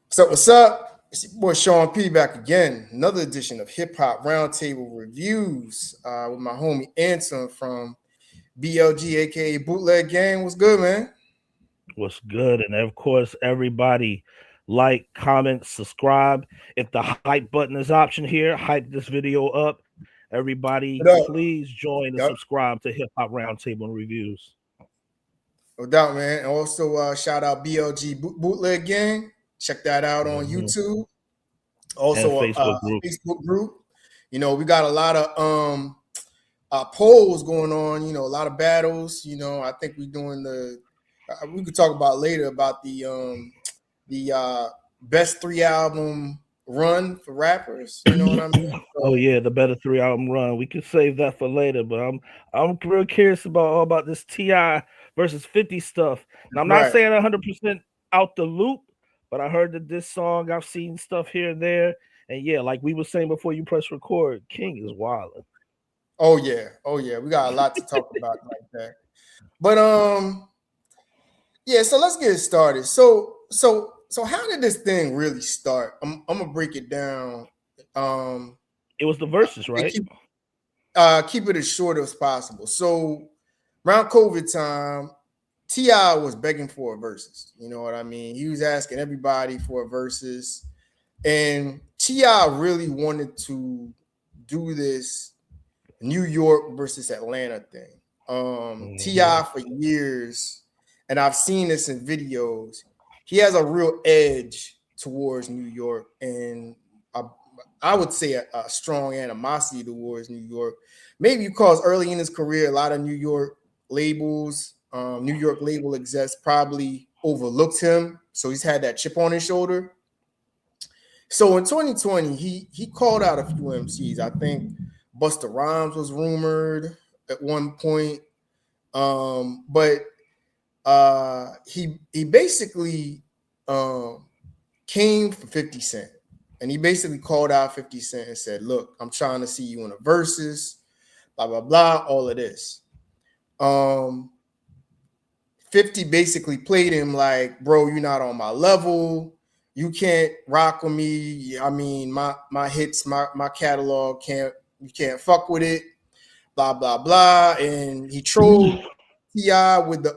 So what's up? It's your boy Sean P back again. Another edition of Hip Hop Roundtable Reviews with my homie Anson from BLG, aka Bootleg Gang. What's good, man? What's good? And of course, everybody like, comment, subscribe. If the hype button is option here, hype this video up. Everybody, What up? please join and Yep, subscribe to Hip Hop Roundtable and Reviews no doubt, man. And also shout out BLG Bootleg Gang. Check that out on mhm, YouTube. and Also Facebook a group. Facebook group. We got a lot of polls going on. A lot of battles. I think we're doing we could talk about later about the best three album run for rappers. You know what I mean? Oh So yeah, the Better Three album run. We can save that for later, but I'm real curious about all about this Ti versus 50 stuff. And I'm not right. saying 100% out the loop, but I heard that this song, I've seen stuff here and there, and yeah, like we were saying before you press record, King is wild. Oh yeah. Oh yeah. We got a lot to talk about like that. But yeah. So let's get it started. So how did this thing really start? I'm gonna break it down. Um, It was the verses, right? keep keep it as short as possible. So around COVID time, Ti was begging for a versus. You know what I mean? He was asking everybody for a versus, and Ti really wanted to do this New York versus Atlanta thing. Ti Hmm. for years, and I've seen this in videos. He has a real edge towards New York, and I, I would say a strong animosity towards New York. Maybe because early in his career, a lot of New York labels, New York label execs probably overlooked him, so he's had that chip on his shoulder. So in 2020, he called out a few MCs. I think Busta Rhymes was rumored at one point, but he basically um, came for 50 Cent, and he basically called out 50 Cent and said, "Look, I'm trying to see you in a versus, blah blah blah, all of this." Um, 50 basically played him like, bro, you're not on my level. You can't rock with me. I mean, my hits, my catalog can't you can't fuck with it, blah, blah, blah. And he trolled T.I. with the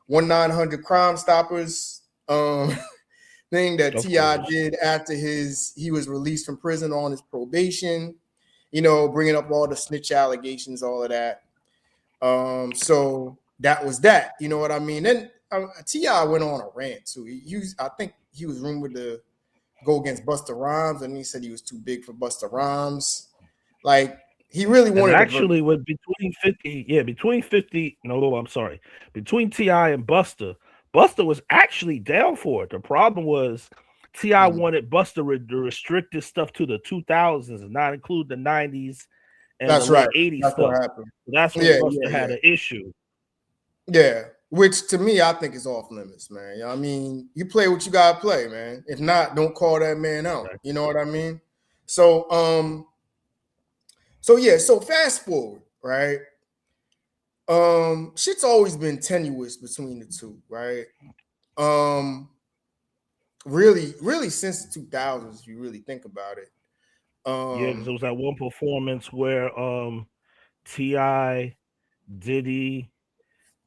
1-900 Crime Stoppers thing that Of T.I. course. did after he was released from prison on his probation, bringing up all the snitch allegations, all of that. So that was that. You know what I mean? Then Ti went on a rant too. I think he was rumored to go against Busta Rhymes, and he said he was too big for Busta Rhymes. Like he really And wanted a verse. actually, with between 50, yeah, between 50, no, I'm sorry, between Ti and Buster, Buster was actually down for it. The problem was Ti Mm. wanted Buster to restrict this stuff to the 2000s and not include the 90s and the That's right. late 80s That's what stuff. happened. That's when Yeah, Buster yeah, had yeah, an issue. yeah. Which to me, I think is off limits, man. I mean, you play what you gotta play, man. If not, don't call that man out. Right. You know what I mean? So, so yeah. So fast forward, right? Shit's always been tenuous between the two, right? Um, really since the 2000s, if you really think about it. Yeah, because it Um, was that one performance where Ti, Diddy,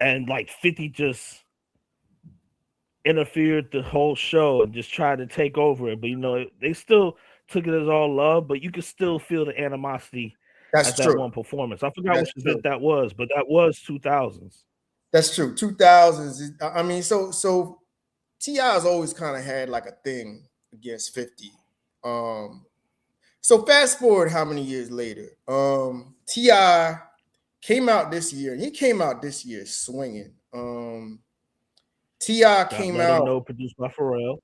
and like 50 just interfered the whole show and just tried to take over it. But they still took it as all love, but you could still feel the animosity at that's that true. one performance. I forgot That's which event true. that was, but that was 2000s. That's true. 2000s. I mean, so Ti has always kind of had like a thing against 50. Um, so fast forward how many years later? Ti came out this year, and he came out this year swinging. Ti Got came Let Them out, Know, produced by Pharrell.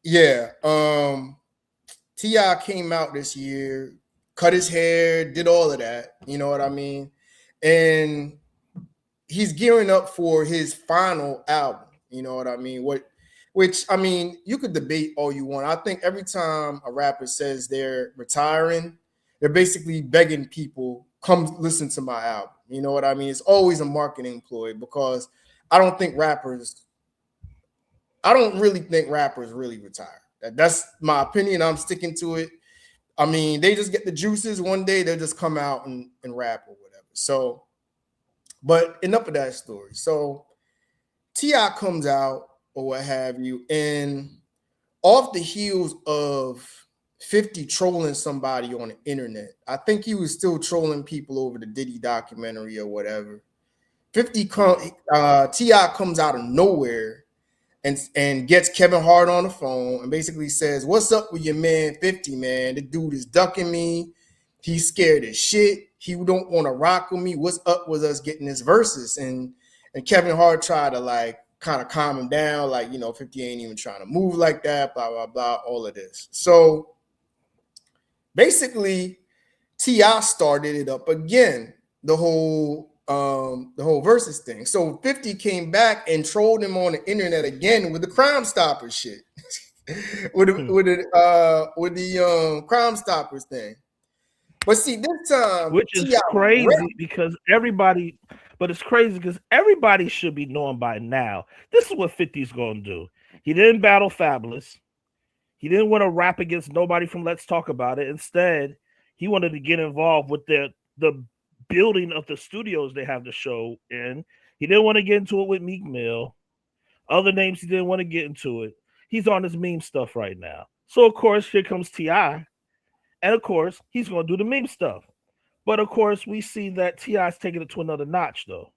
yeah. Ti came out this year, cut his hair, did all of that. You know what I mean? And he's gearing up for his final album. You know what I mean? Which I mean, you could debate all you want. I think every time a rapper says they're retiring, they're basically begging people come listen to my album. You know what I mean? It's always a marketing ploy because I don't think rappers I don't really think rappers really retire. That's my opinion. I'm sticking to it. I mean, they just get the juices one day, they'll just come out and rap or whatever. So, but enough of that story. So T.I. comes out or what have you, and off the heels of 50 trolling somebody on the internet, I think he was still trolling people over the Diddy documentary or whatever. T.I. comes out of nowhere and gets Kevin Hart on the phone and basically says, "What's up with your man 50, man? The dude is ducking me. He's scared as shit. He don't want to rock with me. What's up with us getting this versus?" And Kevin Hart tried to like kind of calm him down, like, 50 ain't even trying to move like that, blah, blah, blah, all of this. So basically, T.I. started it up again, the whole versus thing. So 50 came back and trolled him on the internet again with the Crime Stoppers shit. with the Crime Stoppers thing. But see, this time, which is crazy because everybody, but it's crazy because everybody should be knowing by now. This is what 50's going to do. He didn't battle Fabulous. He didn't want to rap against nobody from Let's Talk About It. Instead, he wanted to get involved with the building of the studios they have the show in. He didn't want to get into it with Meek Mill. Other names he didn't want to get into it. He's on his meme stuff right now. So, of course, here comes T.I., and of course, he's going to do the meme stuff. But of course, we see that T.I.'s taking it to another notch, though.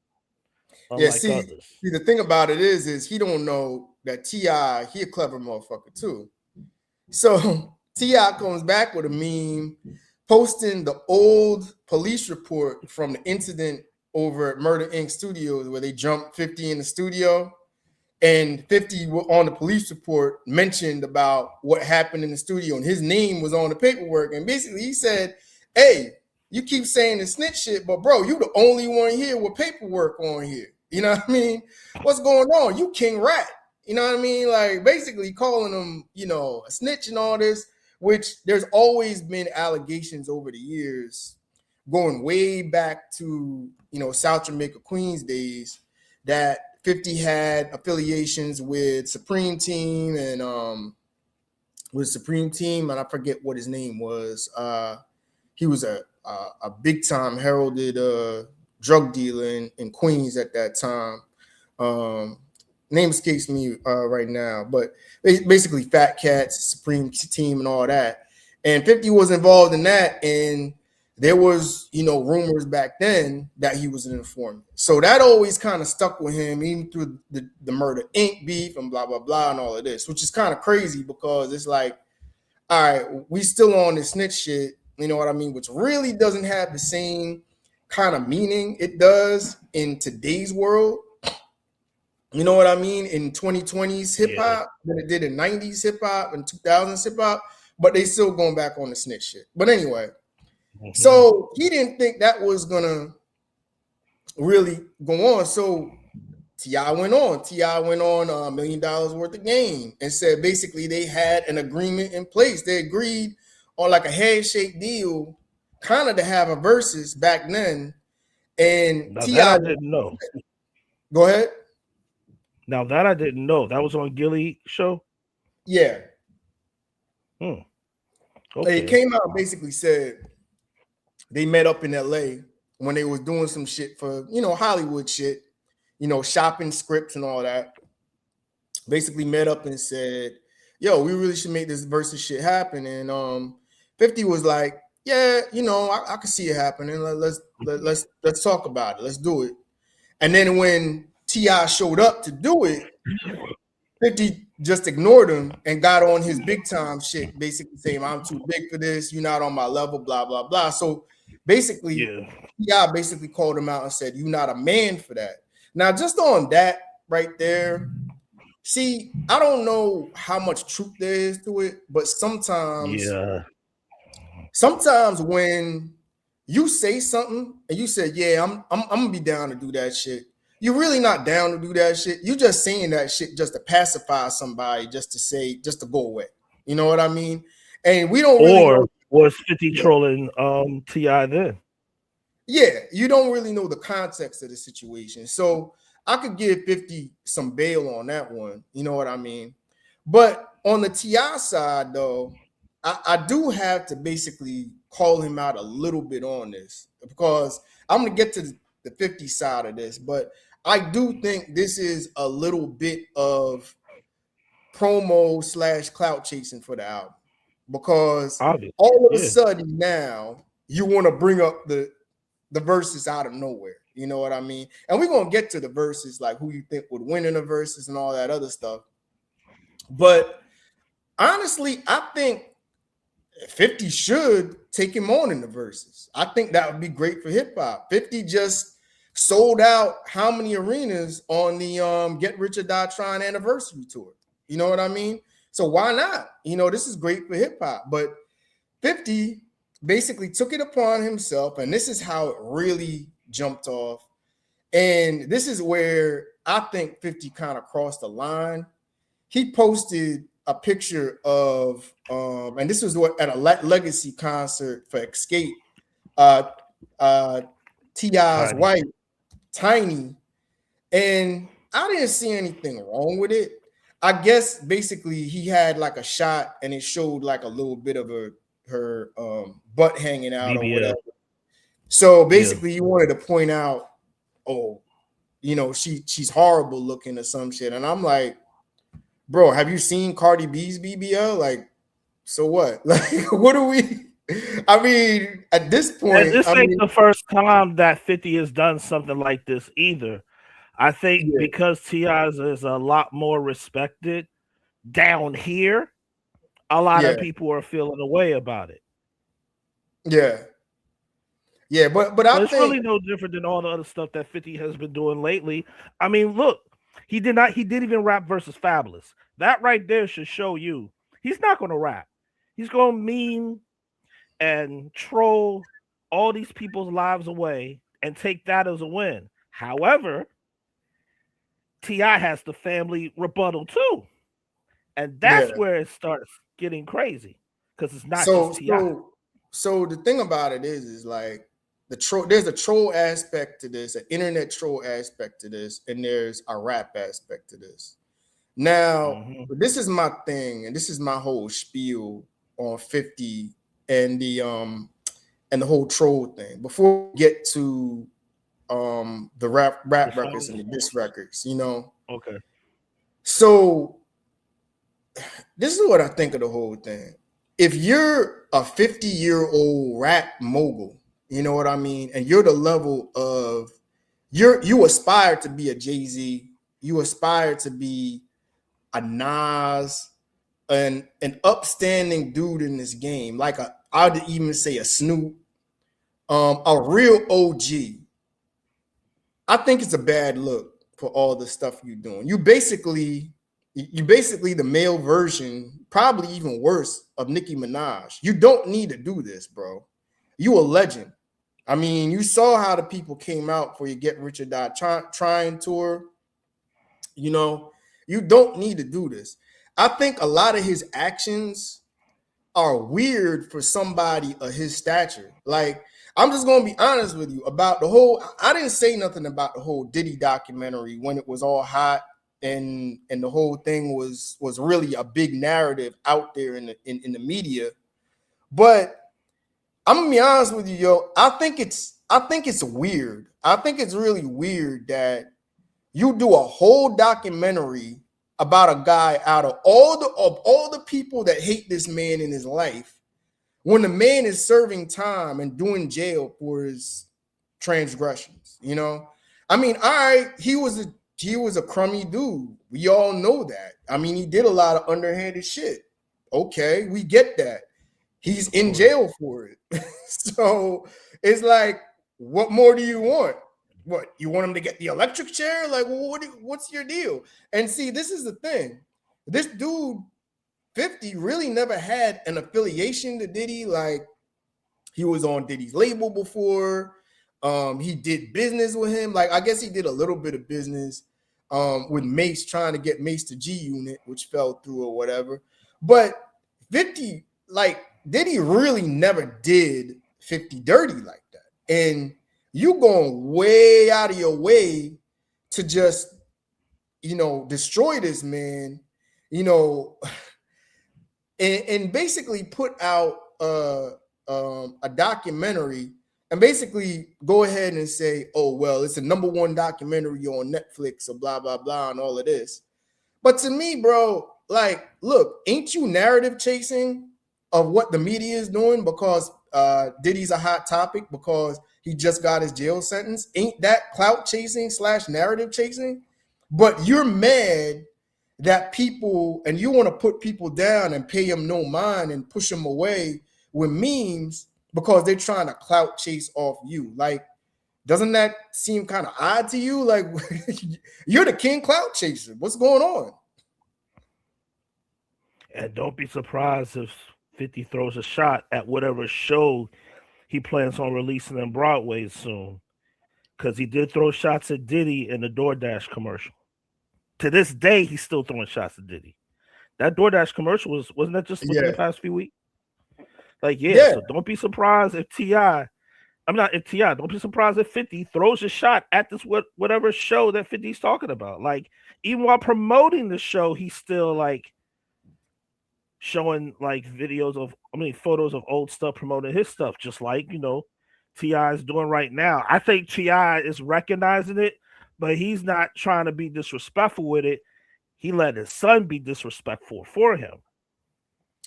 Yeah, see, the thing about it is he don't know that T.I., he a clever motherfucker too. So T.I. comes back with a meme posting the old police report from the incident over at Murder Inc. Studios where they jumped 50 in the studio. And 50 on the police report mentioned about what happened in the studio, and his name was on the paperwork. And basically, he said, "Hey, you keep saying the snitch shit, but bro, you the only one here with paperwork on here. You know what I mean? What's going on? You King Rat. You know what I mean? Like basically calling him, a snitch and all this. Which there's always been allegations over the years, going way back to South Jamaica Queens days, that 50 had affiliations with Supreme Team and and I forget what his name was. He was a big time heralded drug dealer in Queens at that time. Name escapes me right now, but basically Fat Cats, Supreme Team, and all that. And 50 was involved in that, and there was, rumors back then that he was an informant. So that always kind of stuck with him, even through the Murder Inc. beef and blah, blah, blah, and all of this, which is kind of crazy because it's like, all right, we still on this snitch shit, you know what I mean? Which really doesn't have the same kind of meaning it does in today's world. You know what I mean? In 2020s hip hop, than it did in 90s hip hop and 2000s hip hop, but they still going back on the snitch shit. But anyway. So he didn't think that was gonna really go on. So T.I. went on. T.I. went on $1 million worth of game and said basically they had an agreement in place. They agreed on like a handshake deal, kind of to have a versus back then. And now T.I. I didn't know. Go ahead. Now that I didn't know. That was on Gilly show? Yeah. Okay. It came out and basically said they met up in LA when they was doing some shit for, Hollywood shit, shopping scripts and all that. Basically met up and said, "Yo, we really should make this versus shit happen." And 50 was like, "Yeah, I can see it happening. Let's talk about it. Let's do it." And then when T.I. showed up to do it, 50 just ignored him and got on his big time shit, basically saying, "I'm too big for this. You're not on my level, blah, blah, blah." So basically, T.I. basically called him out and said, "You're not a man for that." Now, just on that right there, see, I don't know how much truth there is to it, but sometimes when you say something and you say, "Yeah, I'm gonna be down to do that shit," you're really not down to do that shit. You're just saying that shit just to pacify somebody, just to go away. You know what I mean? And we don't really know. Was 50 trolling T.I. then? Yeah, you don't really know the context of the situation. So I could give 50 some bail on that one. You know what I mean? But on the T.I. side, though, I do have to basically call him out a little bit on this because I'm going to get to the 50 side of this, but I do think this is a little bit of promo / clout chasing for the album because Obviously, all of a yeah. sudden now you want to bring up the verses out of nowhere. You know what I mean? And we're gonna get to the verses, like who you think would win in the verses and all that other stuff. But honestly, I think 50 should take him on in the verses. I think that would be great for hip hop. 50 just sold out how many arenas on the Get Rich or Die Trying anniversary tour. You know what I mean? So why not? You know, this is great for hip hop. But 50 basically took it upon himself, and this is how it really jumped off. And this is where I think 50 kind of crossed the line. He posted a picture of, and this was what at a legacy concert for Escape, uh, T.I.'s Tiny. wife, Tiny, and I didn't see anything wrong with it. I guess basically he had like a shot and it showed like a little bit of her butt hanging out or BBL. whatever. So Yeah. basically he wanted to point out, oh, you know, she's horrible looking or some shit. And I'm like, bro, have you seen Cardi B's BBL? Like, so what? Like, what do we? I mean, at this And point, this I ain't mean, the first time that 50 has done something like this either. I think yeah, because T.I.'s is a lot more respected down here, a lot yeah, of people are feeling away about it. yeah, yeah. But But I it's really think, no different than all the other stuff that 50 has been doing lately. I mean, look, he didn't even rap versus Fabulous. That right there should show you he's not gonna rap. He's gonna meme and troll all these people's lives away and take that as a win. However, Ti has the family rebuttal too, and that's yeah. where it starts getting crazy because it's not just So Ti. so so the thing about it is like the troll. There's a troll aspect to this, an internet troll aspect to this, and there's a rap aspect to this. Now, Mm-hmm. this is my thing, and this is my whole spiel on 50 and the whole troll thing. Before we get to the rap The records and song. the diss records, you know. Okay. So this is what I think of the whole thing. If you're a 50-year-old rap mogul, you know what I mean, and you're the level of you aspire to be a Jay-Z, you aspire to be a Nas, an upstanding dude in this game, like I'd even say a Snoop, a real OG. I think it's a bad look for all the stuff you're doing. You basically the male version, probably even worse, of Nicki Minaj. You don't need to do this, bro. You a legend. I mean, you saw how the people came out for your Get Rich or Die Trying tour. You know, you don't need to do this. I think a lot of his actions are weird for somebody of his stature. Like, I'm just gonna be honest with you about the whole. I didn't say nothing about the whole Diddy documentary when it was all hot and the whole thing was really a big narrative out there in the media. But I'm gonna be honest with you, yo. I think it's weird. I think it's really weird that you do a whole documentary about a guy out of all the people that hate this man in his life when the man is serving time and doing jail for his transgressions. You know, I mean, all right, he was a crummy dude. We all know that. I mean, he did a lot of underhanded shit. Okay, we get that. He's Of in course. jail for it. So it's like, what more do you want? What, you want him to get the electric chair? Like, what's your deal? And see, this is the thing. This dude 50 really never had an affiliation to Diddy. Like, he was on Diddy's label before. He did business with him. Like, I guess he did a little bit of business with Mace, trying to get Mace to G Unit, which fell through or whatever. But 50, like, Diddy really never did 50 dirty like that. And you going way out of your way to just, destroy this man, you know, and basically put out a documentary and basically go ahead and say, oh, well, it's a #1 documentary on Netflix or blah, blah, blah, and all of this. But to me, bro, like, look, ain't you narrative chasing of what the media is doing because Diddy's a hot topic because he just got his jail sentence? Ain't that clout chasing / narrative chasing? But you're mad that people, and you want to put people down and pay them no mind and push them away with memes because they're trying to clout chase off you. Like, doesn't that seem kind of odd to you? Like, you're the king clout chaser. What's going on? And don't be surprised if 50 throws a shot at whatever show he plans on releasing in Broadway soon. Because he did throw shots at Diddy in the DoorDash commercial. To this day, he's still throwing shots at Diddy. That DoorDash commercial wasn't that just within the past few weeks? Like, yeah. So don't be surprised if don't be surprised if 50 throws a shot at this whatever show that 50's talking about. Like, even while promoting the show, he's still like showing like photos of old stuff, promoting his stuff, just like, T.I. is doing right now. I think T.I. is recognizing it, but he's not trying to be disrespectful with it. He let his son be disrespectful for him.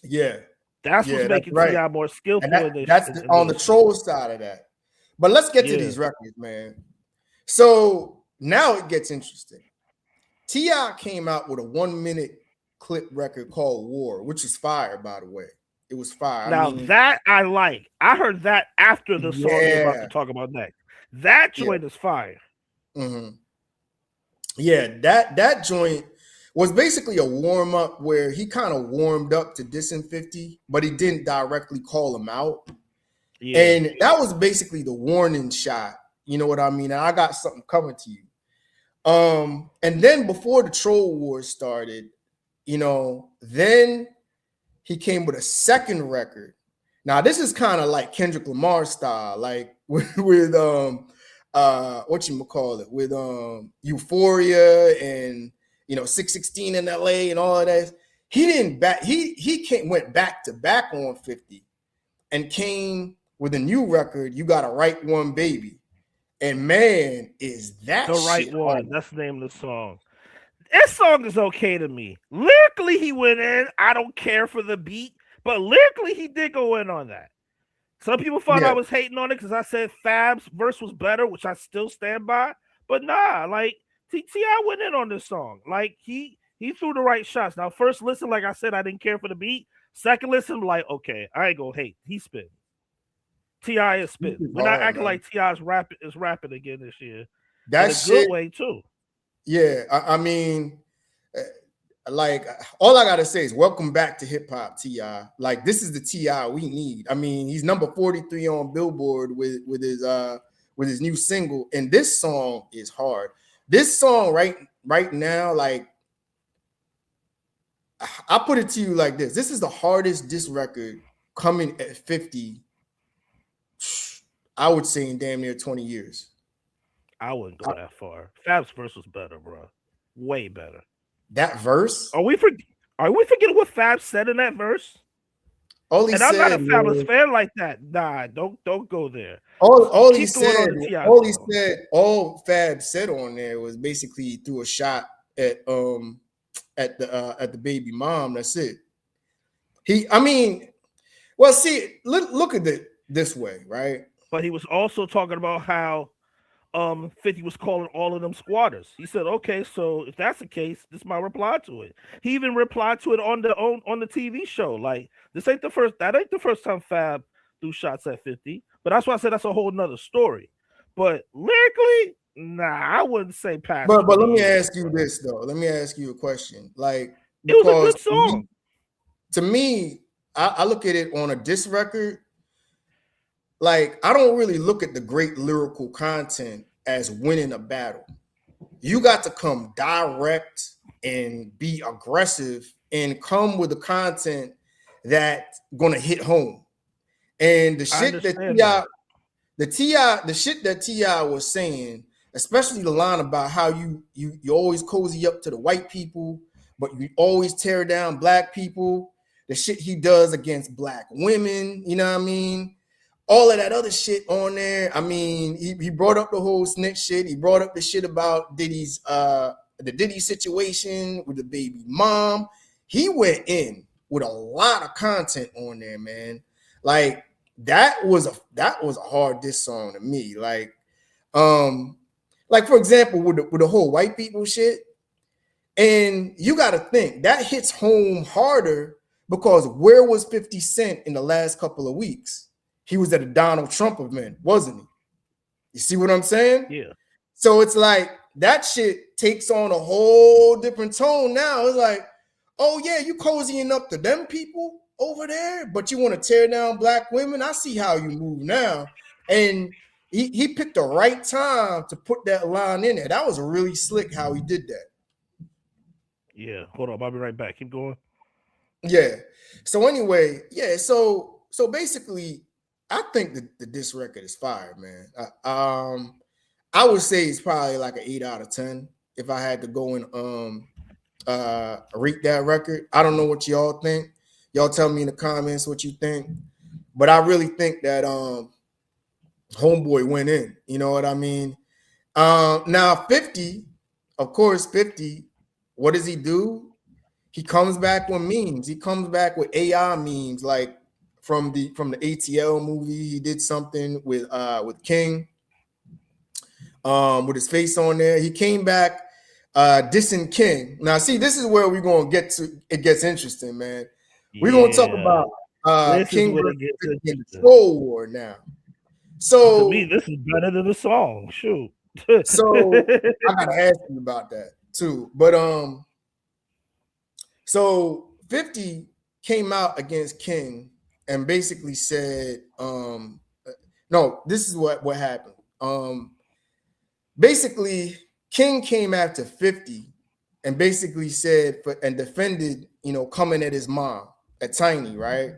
Yeah. That's what's making T.I. more skillful. That's on the troll side of that. But let's get to these records, man. So now it gets interesting. T.I. came out with a 1-minute clip record called War, which is fire, by the way. It was fire. Now that I like. I heard that after the song we're about to talk about next. That joint is fire. Mm-hmm. Yeah, that joint was basically a warm-up where he kind of warmed up to dissing 50, but he didn't directly call him out. Yeah. And that was basically the warning shot. You know what I mean? And I got something coming to you. And then before the troll wars started, then he came with a second record. Now, this is kind of like Kendrick Lamar style, like with Euphoria and 616 in LA and all of that. He went back to back on 50 and came with a new record, You Got a Right One Baby. And man, is that the right one? Hard. That's the name of the song. This song is okay to me. Lyrically, he went in. I don't care for the beat, but lyrically, he did go in on that. Some people thought I was hating on it because I said Fab's verse was better, which I still stand by. But nah, like T.I. went in on this song. Like he threw the right shots. Now, first listen, like I said, I didn't care for the beat. Second listen, I'm like, okay, I ain't gonna hate. He spit. T.I. is spit. We're not acting like T.I. is rapping again this year. That's a good way too. Yeah, I mean, like all I gotta say is welcome back to hip hop, T.I. Like this is the T.I. we need. I mean, he's number 43 on Billboard with his new single, and this song is hard. This song right now, like I put it to you like this: this is the hardest diss record coming at 50. I would say in damn near 20 years. I wouldn't go that far. Fab's verse was better, bro. Way better. That verse? Are we forgetting what Fab said in that verse? I'm not a Fabulous fan like that. Nah, don't go there. All Fab said on there was basically he threw a shot at the baby mom. That's it. Look at it this way, right? But he was also talking about how 50 was calling all of them squatters. He said, okay, so if that's the case, this is my reply to it. He even replied to it on the TV show. Like, that ain't the first time Fab threw shots at 50. But that's why I said that's a whole nother story. But lyrically, nah, I wouldn't say past. But let me ask you this though. Let me ask you a question. Like, it was a good song. To me, I look at it on a diss record. Like, I don't really look at the great lyrical content as winning a battle. You got to come direct and be aggressive and come with the content that's gonna hit home. And the shit that T.I. was saying, especially the line about how you always cozy up to the white people, but you always tear down black people. The shit he does against black women, you know what I mean? All of that other shit on there. I mean, he brought up the whole snitch shit. He brought up the shit about Diddy's the Diddy situation with the baby mom. He went in with a lot of content on there, man. Like that was a hard diss song to me. Like for example, with the whole white people shit, and you got to think that hits home harder because where was 50 Cent in the last couple of weeks? He was at a Donald Trump event, wasn't he? You see what I'm saying? Yeah. So it's like that shit takes on a whole different tone now. It's like, oh yeah, you cozying up to them people over there, but you want to tear down black women. I see how you move now. And he picked the right time to put that line in there. That was really slick how he did that. Yeah. Hold on. I'll be right back. Keep going. Yeah. So anyway, yeah. So basically, I think the diss record is fire, man. I would say it's probably like an 8 out of 10 if I had to go and rate that record. I don't know what y'all think. Y'all tell me in the comments what you think. But I really think that Homeboy went in. You know what I mean? Now 50, of course, 50. What does he do? He comes back with memes. He comes back with AI memes, like from the ATL movie. He did something with King, with his face on there. He came back dissing King. Now, see, this is where we're gonna get to. It gets interesting, man. We're gonna talk about King versus 50 in the Troll War now. So to me, this is better than the song. Shoot. So I gotta ask you about that too. But so 50 came out against King and basically said, no, this is what happened. Basically, King came after 50 and basically said and defended, coming at his mom, at Tiny, right?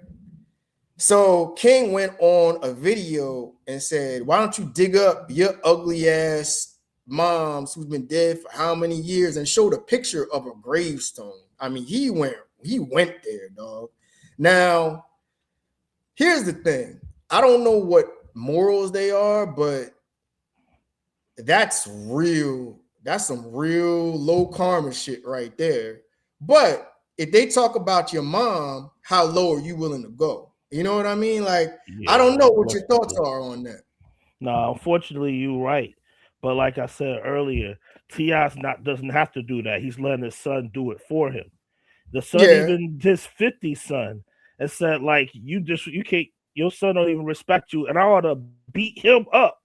So King went on a video and said, why don't you dig up your ugly ass moms who's been dead for how many years, and showed a picture of a gravestone. I mean, he went there, dog. Now, here's the thing. I don't know what morals they are, but that's real. That's some real low karma shit right there. But if they talk about your mom, how low are you willing to go? You know what I mean? Like, yeah, I don't know what your thoughts are on that. No, unfortunately, you're right. But like I said earlier, T.I.'s doesn't have to do that. He's letting his son do it for him. The son even his 50 son and said, like, you can't, your son don't even respect you, and I ought to beat him up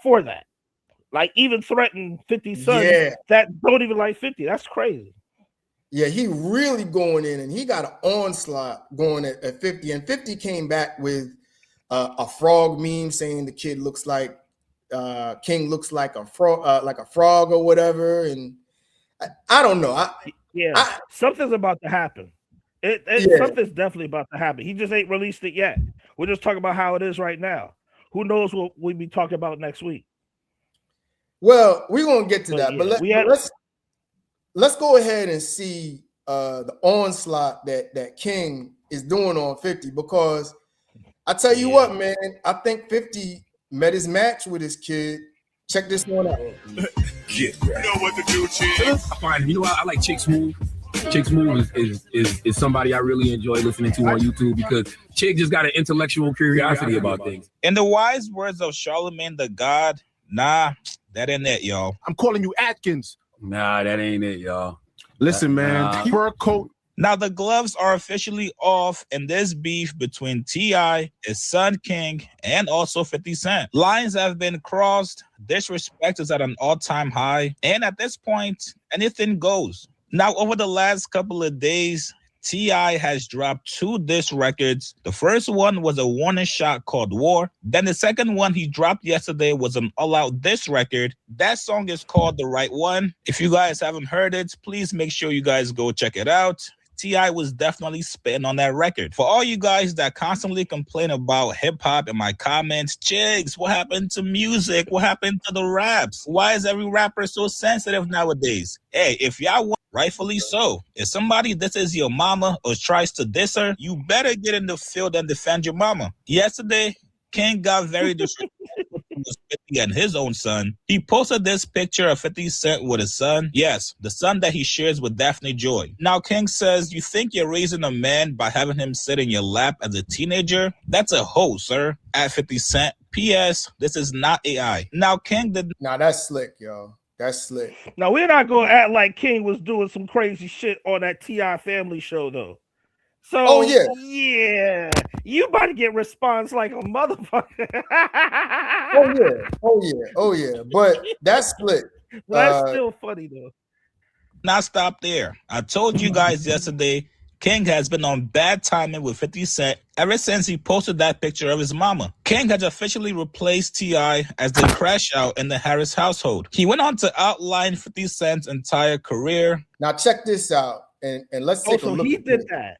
for that. Like, even threaten 50 sons that don't even like 50. That's crazy. Yeah, he really going in, and he got an onslaught going at 50. And 50 came back with a frog meme saying the kid looks like King looks like a frog or whatever. And I don't know. Something's about to happen. Something's definitely about to happen. He just ain't released it yet. We're just talking about how it is right now. Who knows what we'll be talking about next week? Well, we're gonna get to that, but let's go ahead and see the onslaught that King is doing on 50, because I tell you what, man, I think 50 met his match with his kid. Check this one out. You know what to do, Chick. Fine. You know what? I like Chick Smooth. Chick Smooth is somebody I really enjoy listening to on YouTube, because Chick just got an intellectual curiosity about things. In the wise words of Charlemagne the God, nah, that ain't it, y'all. I'm calling you Atkins. Nah, that ain't it, y'all. Listen, man, fur coat. Now the gloves are officially off in this beef between T.I., his son King, and also 50 Cent. Lines have been crossed, disrespect is at an all-time high, and at this point, anything goes. Now, over the last couple of days, T.I. has dropped 2 diss records. The first one was a warning shot called War. Then the second one he dropped yesterday was an all-out diss record. That song is called The Right One. If you guys haven't heard it, please make sure you guys go check it out. T.I. was definitely spitting on that record. For all you guys that constantly complain about hip-hop in my comments, Jigs, what happened to music? What happened to the raps? Why is every rapper so sensitive nowadays? Hey, if y'all want, rightfully so. If somebody disses your mama or tries to diss her, you better get in the field and defend your mama. Yesterday, King got very disrespectful was 50 and his own son. He posted this picture of 50 Cent with his son. Yes, the son that he shares with Daphne Joy. Now, King says, you think you're raising a man by having him sit in your lap as a teenager? That's a hoe, sir. At 50 Cent. P.S. This is not AI. Now, King did... Now, that's slick, yo. That's slick. Now, we're not going to act like King was doing some crazy shit on that T.I. family show, though. So, yeah, you about to get response like a motherfucker. Oh yeah. But that's slick. That's still funny though. Not stop there. I told you guys yesterday, King has been on bad timing with 50 Cent ever since he posted that picture of his mama. King has officially replaced T.I. as the crash out in the Harris household. He went on to outline 50 Cent's entire career. Now check this out, and let's take a look. So he did that.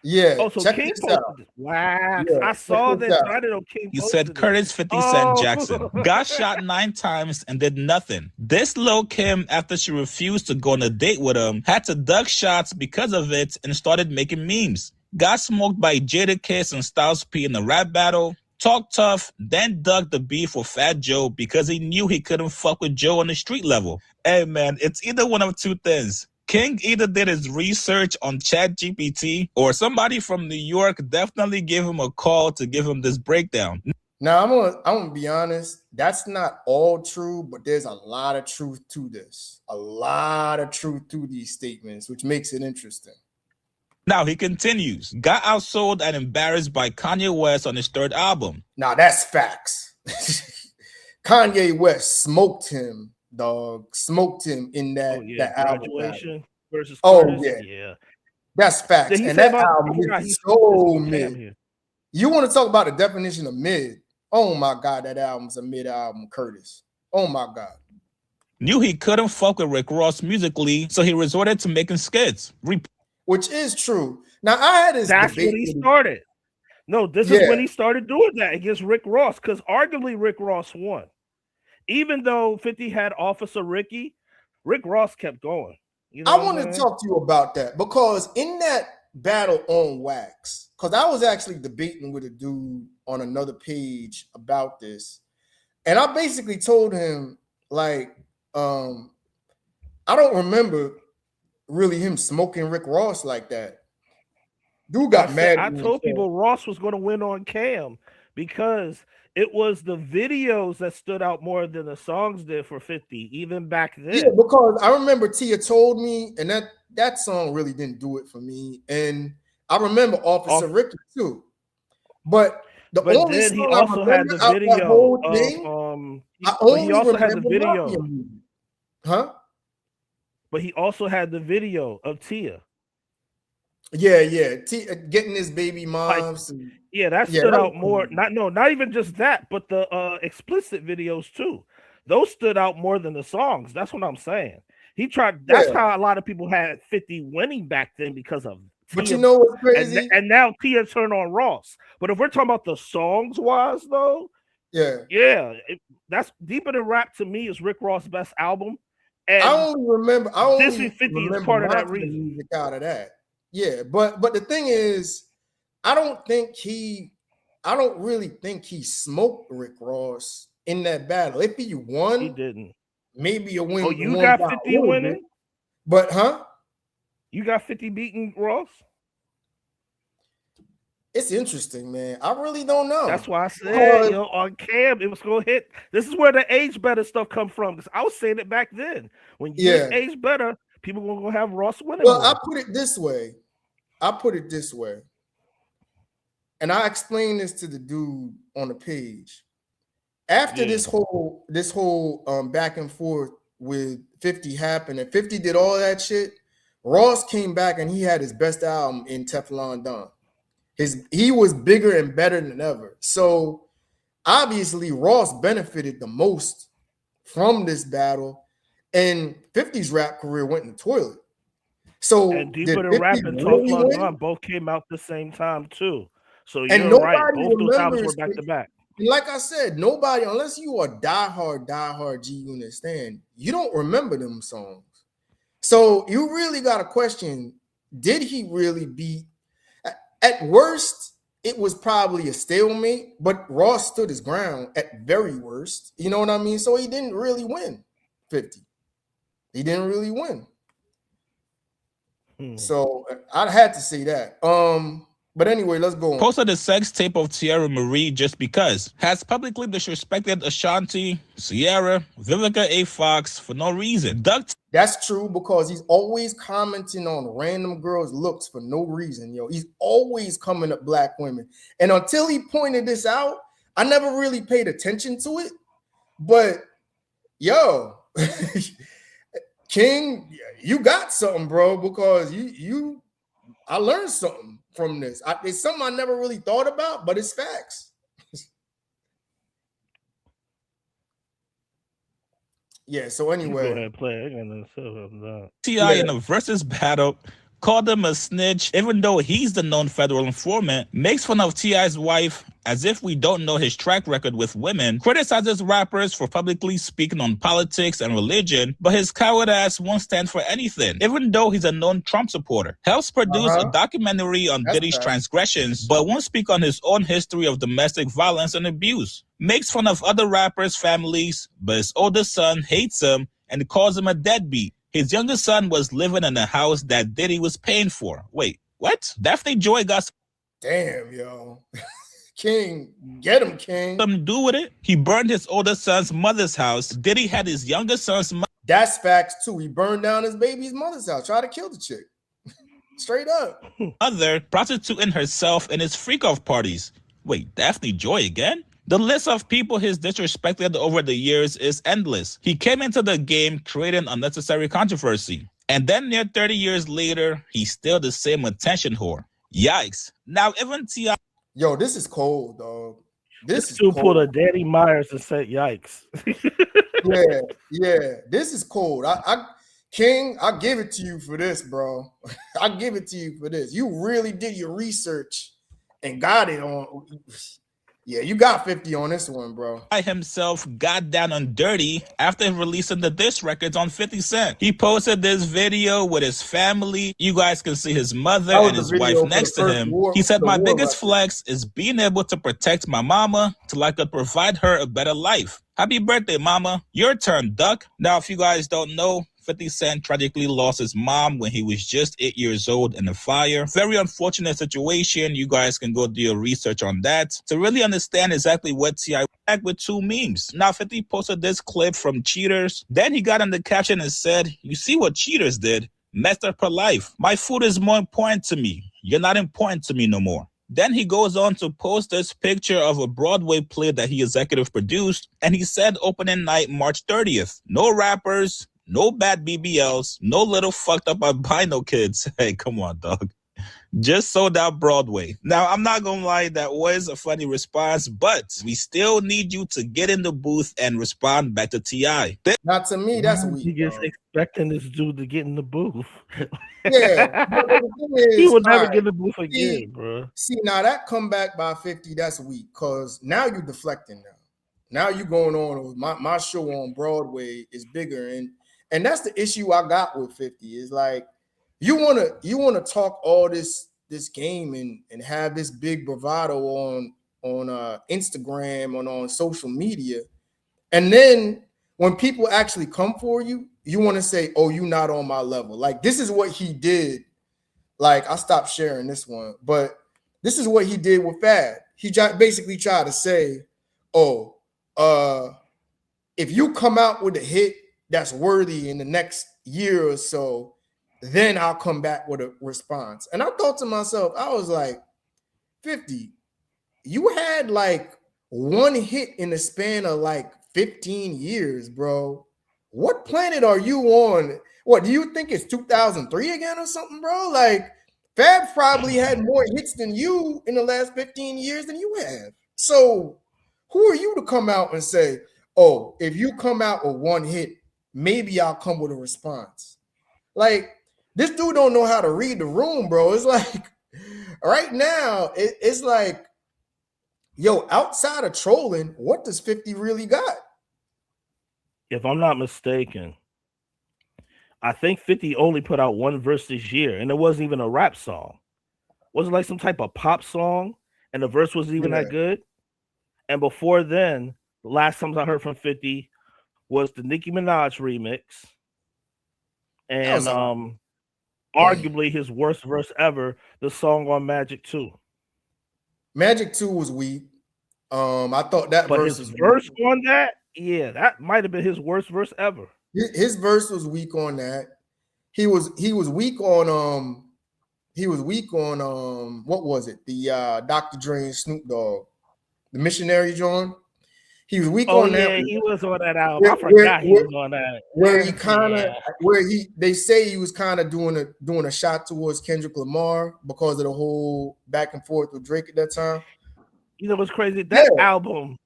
Yeah. Oh, so King posted this. Wow. Yeah, I saw this. I didn't know King posted. You said Curtis 50 Cent Jackson got shot 9 times and did nothing. This Lil Kim, after she refused to go on a date with him, had to duck shots because of it and started making memes. Got smoked by Jadakiss and Styles P in the rap battle. Talked tough, then dug the beef with Fat Joe because he knew he couldn't fuck with Joe on the street level. Hey man, it's either one of two things. King either did his research on ChatGPT or somebody from New York definitely gave him a call to give him this breakdown. Now, I'm gonna be honest. That's not all true, but there's a lot of truth to this. A lot of truth to these statements, which makes it interesting. Now, he continues. Got outsold and embarrassed by Kanye West on his 3rd album. Now, that's facts. Kanye West smoked him. Dog smoked him in that that Graduation versus yeah, that's facts. And that album is so mid. You want to talk about the definition of mid? Oh my god, that album's a mid album, Curtis. Oh my god. Knew he couldn't fuck with Rick Ross musically, so he resorted to making skits, which is true. Now I had this. That's when he started. No, this is when he started doing that against Rick Ross, because arguably Rick Ross won. Even though 50 had Officer Ricky, Rick Ross kept going. You know I want to talk to you about that because in that battle on Wax, because I was actually debating with a dude on another page about this, and I basically told him, like, I don't remember really him smoking Rick Ross like that. Dude got mad. I told people Ross was going to win on Cam because it was the videos that stood out more than the songs did for 50, even back then. Yeah, because I remember Tia told me, and that song really didn't do it for me. And I remember Officer Ricky too. But only then song he also had the video he also had the video. Huh? But he also had the video of Tia. Yeah. Getting his baby moms. That stood out more. Not even just that, but the explicit videos too. Those stood out more than the songs. That's what I'm saying. He tried. That's how a lot of people had 50 winning back then because of Tia. But you know what's crazy? And now Tia turned on Ross. But if we're talking about the songs wise, though, that's Deeper Than Rap to me is Rick Ross' best album. And I only remember. This 50 is part of that reason. Music out of that. Yeah, but the thing is, I don't really think he smoked Rick Ross in that battle. If he won, he didn't. Maybe a win. Oh, you got 50 winning? But you got 50 beating Ross? It's interesting, man. I really don't know. That's why I said, on Cam, it was going to hit. This is where the age better stuff come from. Because I was saying it back then. When you age better, people are going to have Ross winning. Well, I put it this way. And I explained this to the dude on the page. After this whole back and forth with 50 happened, and 50 did all that shit, Ross came back and he had his best album in Teflon Don. He was bigger and better than ever. So obviously Ross benefited the most from this battle, and 50's rap career went in the toilet. So And did Deeper Than 50 Rap and Talk really Love win? Gone both came out the same time too. So And you're right. nobody Both those albums remembers. were back to back. And like I said, nobody, unless you are diehard G Unit stan, you don't remember them songs. So you really got to question: did he really beat? At worst, it was probably a stalemate, but Ross stood his ground at very worst. You know what I mean? So he didn't really win 50. He didn't really win. So I had to say that. But anyway, let's go on. Posted a sex tape of Tierra Marie just because. Has publicly disrespected Ashanti, Sierra, Vivica A. Fox for no reason. That's true because he's always commenting on random girls' looks for no reason, yo. He's always coming at black women. And until he pointed this out, I never really paid attention to it. But yo, King, you got something, bro, because I learned something from this. It's something I never really thought about, but it's facts. Yeah, so anyway. Go ahead, play it. T.I. in a versus battle called him a snitch, even though he's the known federal informant, makes fun of T.I.'s wife as if we don't know his track record with women, criticizes rappers for publicly speaking on politics and religion, but his coward ass won't stand for anything, even though he's a known Trump supporter. Helps produce a documentary on Diddy's transgressions, but won't speak on his own history of domestic violence and abuse. Makes fun of other rappers' families, but his older son hates him and calls him a deadbeat. His younger son was living in a house that Diddy was paying for. Wait, what? Daphne Joy got... Damn, yo. King, get him, King. Something to do with it? He burned his older son's mother's house. Diddy had his younger son's... That's facts, too. He burned down his baby's mother's house. Tried to kill the chick. Straight up. Mother prostituting herself in his freak-off parties. Wait, Daphne Joy again? The list of people he's disrespected over the years is endless. He came into the game creating unnecessary controversy. And then near 30 years later, he's still the same attention whore. Yikes. Now even T.I. Yo, this is cold, dog. This is cold. Pulled a Danny Myers and said yikes. Yeah. This is cold. King, I give it to you for this, bro. I give it to you for this. You really did your research and got it on... Yeah, you got 50 on this one, bro. himself got down on dirty after releasing the diss records on 50 Cent. He posted this video with his family. You guys can see his mother and his wife next to him. He said, my biggest flex is being able to protect my mama till I could provide her a better life. Happy birthday, mama. Your turn, duck. Now, if you guys don't know, 50 Cent tragically lost his mom when he was just 8 years old in a fire. Very unfortunate situation. You guys can go do your research on that to really understand exactly what T.I. back with two memes. Now 50 posted this clip from Cheaters. Then he got in the caption and said, you see what Cheaters did? Messed up her life. My food is more important to me. You're not important to me no more. Then he goes on to post this picture of a Broadway play that he executive produced, and he said opening night March 30th. No rappers, no bad BBLs, no little fucked up albino kids. Hey, come on, dog. Just sold out Broadway. Now, I'm not gonna lie, that was a funny response, but we still need you to get in the booth and respond back to T.I. Not to me, that's weak. He gets expecting this dude to get in the booth. Yeah. He would never get in the booth again, bro. See, now that comeback by 50, that's weak, because now you're deflecting now. Now you're going on, my show on Broadway is bigger, and that's the issue I got with 50, is like, you wanna talk all this game and have this big bravado on Instagram and on social media, and then when people actually come for you, you want to say, "Oh, you're not on my level." Like, this is what he did. Like, I stopped sharing this one, but this is what he did with Fab. He basically tried to say, "Oh, if you come out with a hit that's worthy in the next year or so, then I'll come back with a response." And I thought to myself, I was like, 50, you had like one hit in the span of like 15 years, bro. What planet are you on? What, do you think it's 2003 again or something, bro? Like, Fab probably had more hits than you in the last 15 years than you have. So who are you to come out and say, oh, if you come out with one hit, maybe I'll come with a response? Like, This dude don't know how to read the room, bro. It's like right now, it's like, yo, outside of trolling, what does 50 really got? If I'm not mistaken, I think 50 only put out one verse this year, and it wasn't even a rap song. Wasn't like some type of pop song, and the verse wasn't even that good. And before then, the last time I heard from 50 was the Nicki Minaj remix, and arguably his worst verse ever, the song on Magic 2. Magic 2 was weak. I thought that but verse his was verse weak. on that, yeah, that might have been his worst verse ever. His verse was weak on that. He was weak on what was it? The Dr. Dre and Snoop Dogg, the Missionary John. He was weak on that. He was on that album. I forgot he was on that. They say he was kind of doing a shot towards Kendrick Lamar because of the whole back and forth with Drake at that time. You know what's crazy? That album,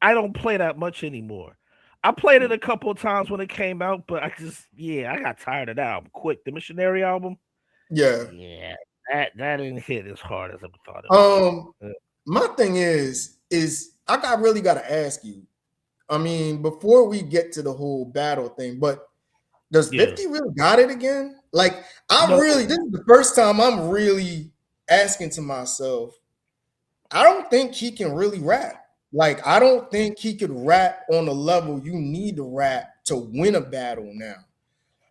I don't play that much anymore. I played it a couple of times when it came out, but I got tired of that album quick. The Missionary album, yeah, that didn't hit as hard as I thought it would. My thing is I really got to ask you. I mean, before we get to the whole battle thing, but does 50 really got it again? Like, this is the first time I'm really asking to myself. I don't think he can really rap. Like, I don't think he could rap on the level you need to rap to win a battle now.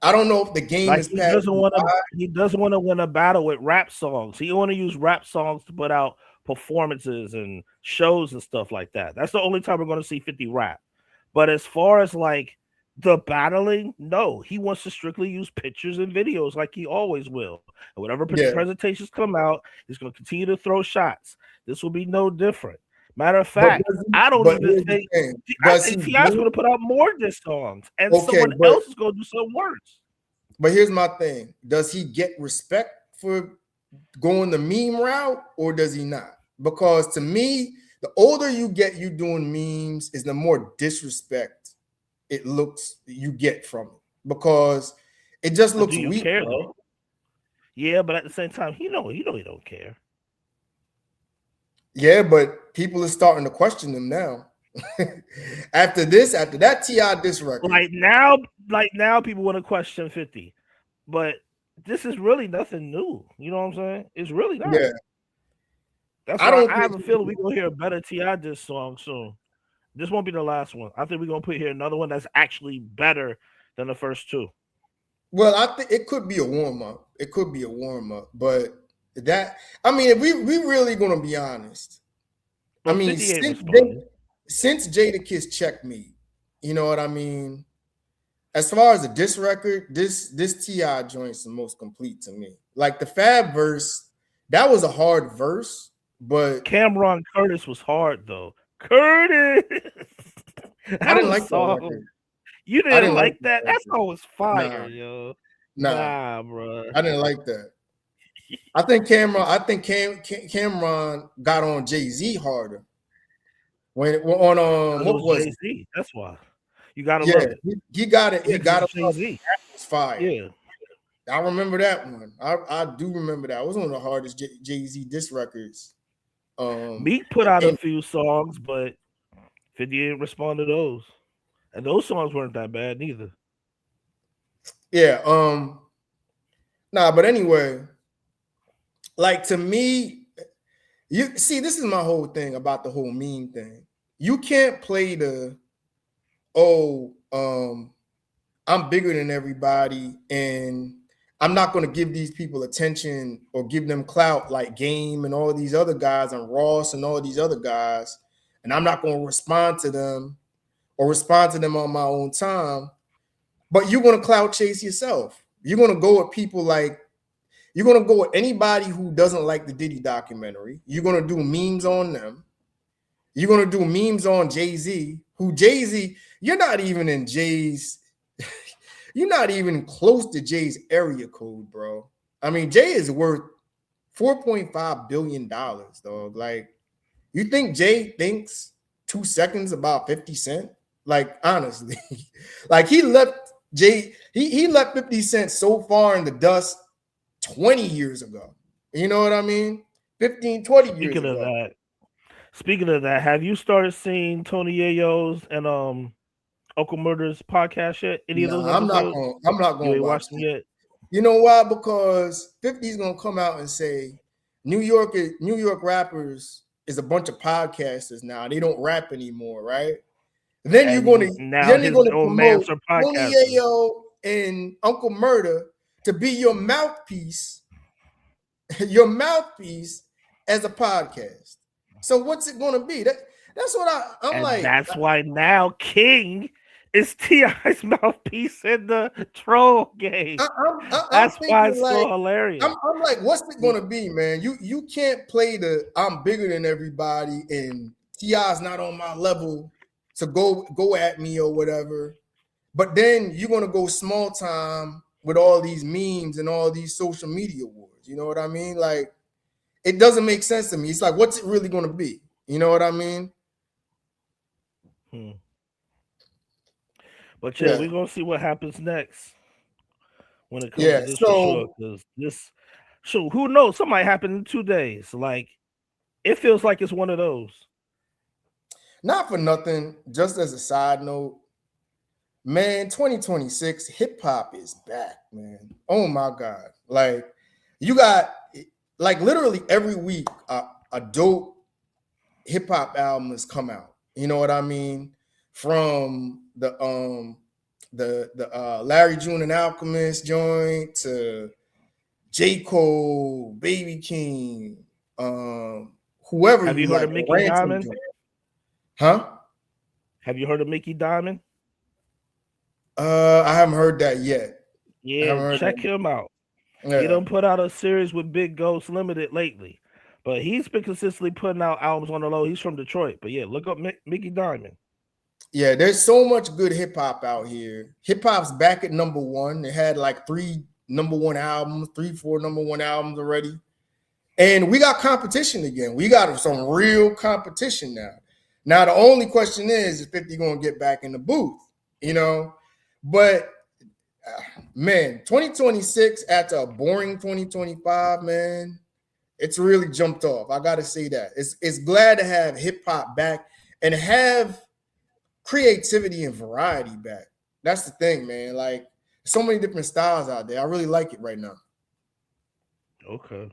I don't know if the game is past. He doesn't want to win a battle with rap songs. He want to use rap songs to put out performances and shows and stuff like that. That's the only time we're going to see 50 rap. But as far as like the battling, no, he wants to strictly use pictures and videos like he always will. And whatever presentations come out, he's going to continue to throw shots. This will be no different. Matter of fact, I don't even think T.I.'s going to put out more diss songs, and someone else is going to do some worse. But here's my thing: does he get respect for going the meme route, or does he not? Because to me, the older you get, you doing memes, is the more disrespect it looks you get from it. Because it just looks weak. Care, though? Yeah, but at the same time, he don't care. Yeah, but people are starting to question him now. after that T.I. diss record. Like now, people want to question 50, but this is really nothing new. You know what I'm saying? It's really not. Yeah. That's why I have a feeling we're gonna hear a better T.I. diss song soon. This won't be the last one. I think we're gonna put here another one that's actually better than the first two. Well, I think it could be a warm up. But that, I mean, if we really gonna be honest, I mean, since Jadakiss checked me, you know what I mean? As far as the diss record, this T.I. joint's the most complete to me. Like the Fab verse, that was a hard verse, but Cameron Curtis was hard though. Curtis, I didn't like that record. You didn't like that? That song was fire, yo. Nah, bro. I didn't like that. I think Cameron got on Jay-Z harder. When on what was Jay-Z? It? That's why you gotta love it. He got it. He got it. Jay-Z. That was fire. Yeah, I remember that one. I do remember that. It was one of the hardest Jay-Z diss records. Meek put out a few songs, but 50 didn't respond to those, and those songs weren't that bad neither. Yeah. But anyway, like to me, you see, this is my whole thing about the whole meme thing. You can't play I'm bigger than everybody, and I'm not going to give these people attention or give them clout like Game and all these other guys and Ross and all these other guys, and I'm not going to respond to them on my own time. But you're going to clout chase yourself. You're going to go with people like, you're going to go with anybody who doesn't like the Diddy documentary. You're going to do memes on them. You're going to do memes on Jay-Z, you're not even in Jay's, you're not even close to Jay's area code, bro. I mean, Jay is worth $4.5 billion, dog. Like, you think Jay thinks 2 seconds about 50 Cent? Like, honestly, like he left he left 50 Cent so far in the dust 20 years ago. You know what I mean? 15, 20 years Speaking of ago. that, have you started seeing Tony Yayo's and Uncle Murder's podcast yet? Any of those Nah, episodes? I'm not You gonna ain't watch watched them it. yet? You know why? Because 50's gonna come out and say New York rappers is a bunch of podcasters now. They don't rap anymore, right? Then And you're now his gonna own man promote for Tony podcasters. Yayo and Uncle Murder to be your mouthpiece as a podcast. So what's it gonna be? That's what I'm And like. that's why now King is T.I.'s mouthpiece in the troll game. I'm That's why thinking it's like, so hilarious. I'm like, what's it gonna be, man? You can't play the I'm bigger than everybody and T.I.'s not on my level to go at me or whatever. But then you're gonna go small time with all these memes and all these social media wars. You know what I mean? Like, it doesn't make sense to me. It's like, what's it really gonna be? You know what I mean? But yeah, we're gonna see what happens next when it comes Yeah. to this for sure. So Because this, so who knows? Something might happen in 2 days. Like it feels like it's one of those. not for nothing, just as a side note, man, 2026 hip hop is back, man. Oh my God. Like, you got like literally every week a dope hip hop album has come out. You know what I mean? From the Larry June and Alchemist joint to J. Cole, Baby King, whoever Have you you heard like, of Mickey Ransom Diamond? joint. Huh? Have you heard of Mickey Diamond? I haven't heard that yet. Yeah, check him out. Yeah. He done put out a series with Big Ghost Limited lately, but he's been consistently putting out albums on the low. He's from Detroit, but yeah, look up Mickey Diamond. Yeah, there's so much good hip hop out here. Hip hop's back at number one. It had like 4 number one albums already. And we got competition again. We got some real competition now. Now, the only question is 50 going to get back in the booth, you know? But, man, 2026 after a boring 2025, man, it's really jumped off. I got to say that. It's glad to have hip hop back and have creativity and variety back. That's the thing, man. Like, so many different styles out there. I really like it right now. Okay.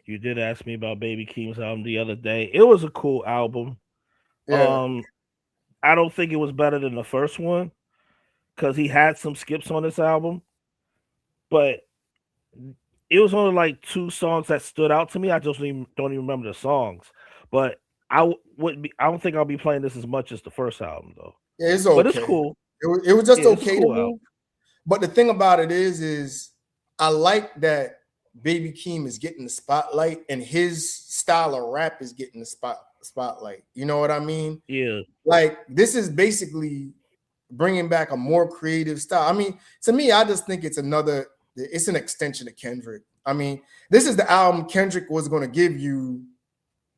You did ask me about Baby Keem's album the other day. It was a cool album. Yeah. I don't think it was better than the first one because he had some skips on this album, but it was only like 2 songs that stood out to me. I just don't even remember the songs, but I don't think I'll be playing this as much as the first album though. Yeah, it's okay. But it's cool. It was just okay cool to me. But the thing about it is I like that Baby Keem is getting the spotlight and his style of rap is getting the spotlight. You know what I mean? Yeah. Like, this is basically bringing back a more creative style. I mean, to me, I just think it's an extension of Kendrick. I mean, this is the album Kendrick was going to give you,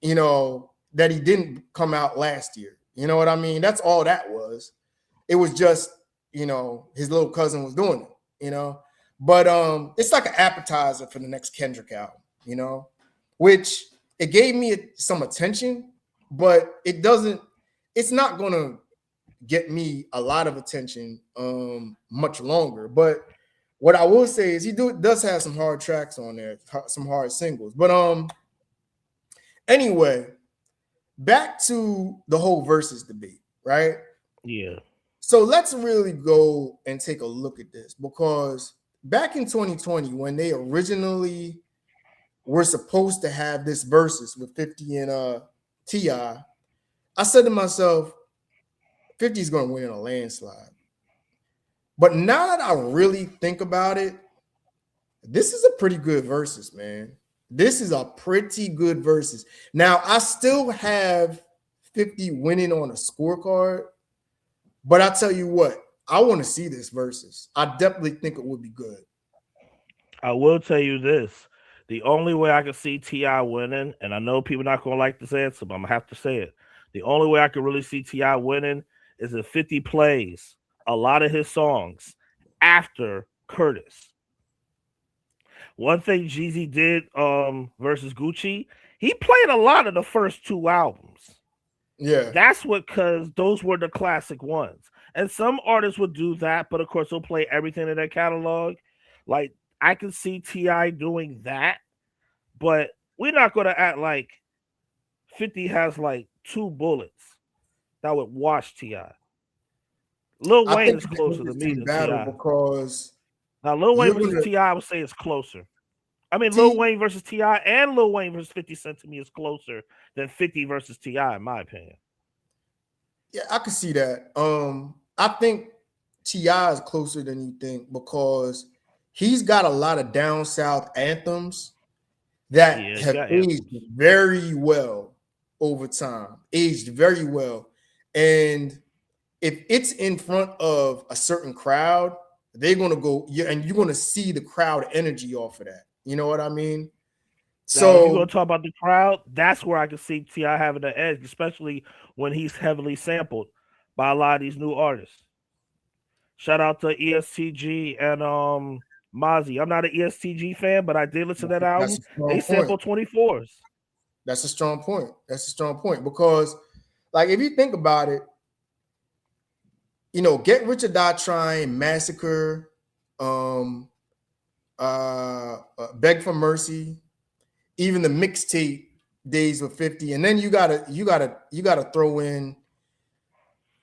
you know, that he didn't come out last year. You know what I mean? That's all that was. It was just, you know, his little cousin was doing it, you know. But it's like an appetizer for the next Kendrick album, you know, which it gave me some attention, but it's not going to get me a lot of attention much longer. But what I will say is he does have some hard tracks on there, some hard singles. But anyway, back to the whole versus debate, right? Yeah. So let's really go and take a look at this, because back in 2020, when they originally were supposed to have this versus with 50 and T.I., I said to myself, 50 is going to win in a landslide. But now that I really think about it, this is a pretty good versus, man. This is a pretty good versus. Now, I still have 50 winning on a scorecard, but I tell you what, I want to see this versus. I definitely think it would be good. I will tell you this. The only way I can see T.I. winning, and I know people are not going to like this answer, but I'm going to have to say it. The only way I can really see T.I. winning is if 50 plays a lot of his songs after Curtis. One thing Jeezy did versus Gucci, he played a lot of the first two albums. Yeah. That's what, because those were the classic ones. And some artists would do that, but of course they'll play everything in their catalog. Like I can see T.I. doing that, but we're not going to act like 50 has like two bullets that would wash T.I. Lil I Wayne think is it's an closer to me interesting than battle T.I. because Now, Lil Wayne you're versus gonna T.I., I would say it's closer. I mean, Lil T. Wayne versus T.I. and Lil Wayne versus 50 Cent to me is closer than 50 versus T.I., in my opinion. Yeah, I can see that. I think T.I. is closer than you think because he's got a lot of down south anthems that Yeah, have got aged anthems. very well over time, aged very well. And if it's in front of a certain crowd, they're gonna go, and you're gonna see the crowd energy off of that. You know what I mean? Now, if you're going So to talk about the crowd, that's where I can see T.I. having the edge, especially when he's heavily sampled by a lot of these new artists. Shout out to ESTG and Mozzie. I'm not an ESTG fan, but I did listen to that that's album. a strong They point. sample 24s. That's a strong point. That's a strong point because, like, if you think about it, you know, Get Rich or Die Trying, Massacre, Beg for Mercy, even the mixtape days with 50, and then you gotta throw in,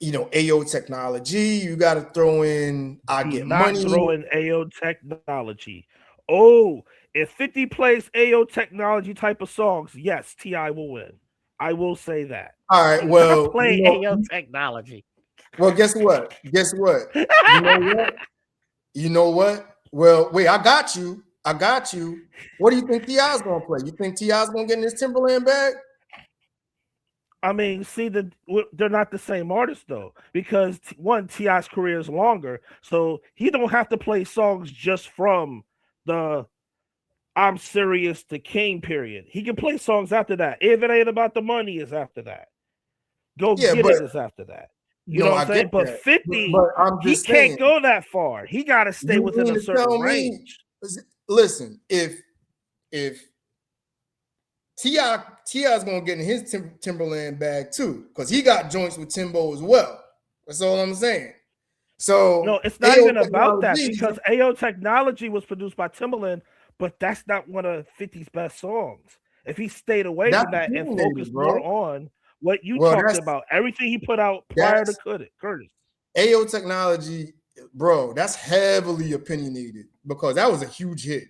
you know, AO Technology. You gotta throw in I Do Get not Money. throw in AO Technology. Oh, if 50 plays AO Technology type of songs, yes, T.I. will win. I will say that. All right, Do not well, play you know, AO Technology. well, guess what? Guess what? You know what? You know what? Well, wait, I got you. I got you. What do you think T.I.'s gonna play? You think T.I.'s gonna get in his Timberland bag? I mean, see, they're not the same artist though, because one, T.I.'s career is longer, so he don't have to play songs just from the I'm Serious to King period. He can play songs after that. If It Ain't About the Money is after that. Go Yeah, Get but It is after that. You know no, what I I'm get saying? But that. 50, But I'm he just can't saying, go that far. He got to stay you within mean a to certain tell me? range. Listen, if Ti's gonna get in his Timberland bag too, because he got joints with Timbo as well. That's all I'm saying. No, So it's not AO even about that Technology, because AO Technology was produced by Timbaland, but that's not one of 50's best songs. If he stayed away that's from that and opinionated, focused more bro. on what you Well, talked about, everything he put out prior to that's Curtis. AO Technology, bro. That's heavily opinionated because that was a huge hit.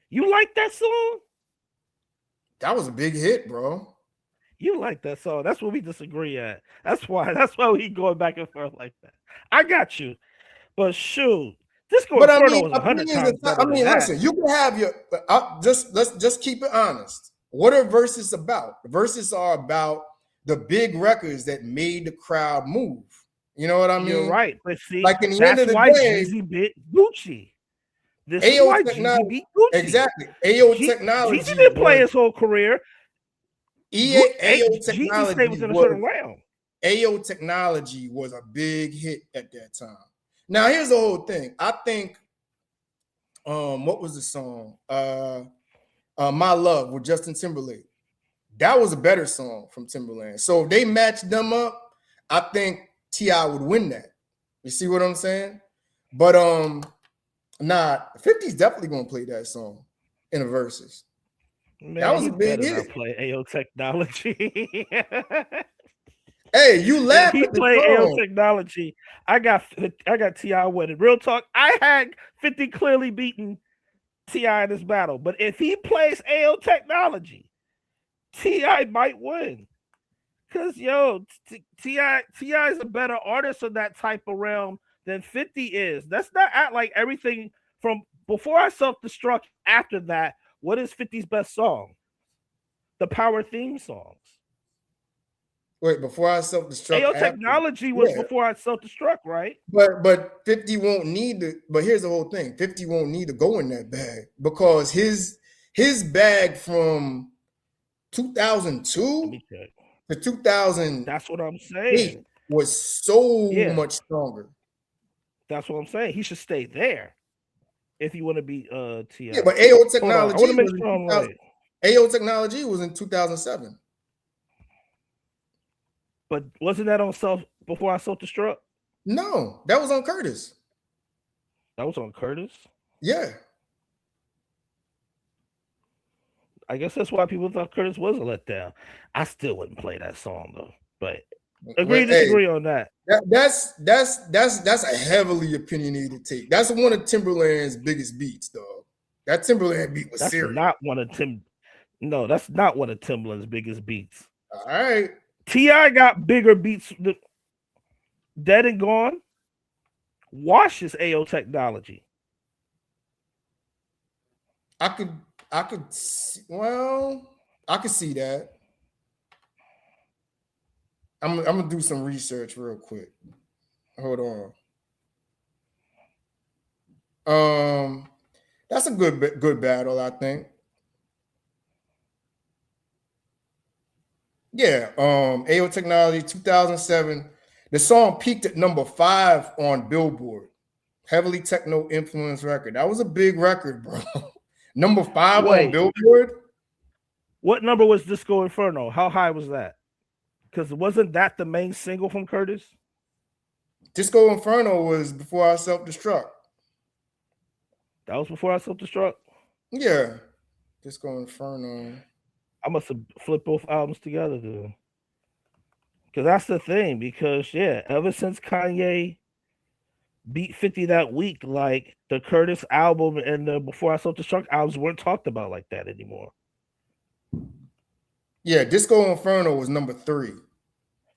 You like that song? That was a big hit, bro. You like that song. That's what we disagree at. That's why we going back and forth like that. I got you. But shoot, Disco But I mean, Inferno is 100 opinions times aside, better I than mean, that. listen, you can have your let's just keep it honest. What are verses about? The verses are about the big records that made the crowd move. You know what I You're mean? right. But see, Like in the end that's of the why day, Jeezy beat Gucci. This is AO why Jeezy technology, beat Gucci. exactly. AO Jeezy technology didn't play was his whole career. AO Jeezy stayed technology within a was certain realm. AO technology was a big hit at that time. Now here's the whole thing. I think what was the song? My Love with Justin Timberlake. That was a better song from Timberland. So if they matched them up, I think T.I. would win that. You see what I'm saying? But 50's definitely gonna play that song in the verses. That Man, was a you big better hit. not play AO Technology. Hey, you If laugh he at the play AO song. Technology, I got T.I. winning. Real talk, I had 50 clearly beaten T.I. in this battle. But if he plays AO Technology, T.I. might win. Cause T.I. is a better artist of that type of realm than 50 is. Let's not act like everything from before I self-destruct after that. What is 50's best song? The Power theme songs. Wait, before I self-destruct AO after. Technology was Yeah. before I self-destruct, right? But 50 won't need to, but here's the whole thing. 50 won't need to go in that bag because his bag from 2002 to 2008 That's what I'm saying. was so Yeah. much stronger. That's what I'm saying. He should stay there if you want to be T.I. Yeah, but AO Hold on. I Technology want to make was in sure I'm 2000 right. AO Technology was in 2007. But wasn't that on before I self-destruct? No, that was on Curtis. That was on Curtis. Yeah. I guess that's why people thought Curtis was a letdown. I still wouldn't play that song though. But agree, But, hey, disagree on that. that's a heavily opinionated take. That's one of Timberland's biggest beats, dog. That Timberland beat was That's serious. not one of No, that's not one of Timbaland's biggest beats. All right. T.I. got bigger beats. Dead and Gone. Wash is AO Technology. I could see, I could see that. I'm gonna do some research real quick. Hold on. That's a good battle, I think. Yeah, AO Technology 2007. The song peaked at number 5 on Billboard. Heavily techno influenced record. That was a big record, bro. Number 5 on Billboard. What number was Disco Inferno? How high was that? Because wasn't that the main single from Curtis? Disco Inferno was before I self-destruct. That was before I self-destruct? Yeah. Disco Inferno. I must have flipped both albums together, dude. Because that's the thing. Because, yeah, ever since Kanye beat 50 that week, like the Curtis album and the Before I Self-Destruct albums weren't talked about like that anymore. Yeah, Disco Inferno was number 3.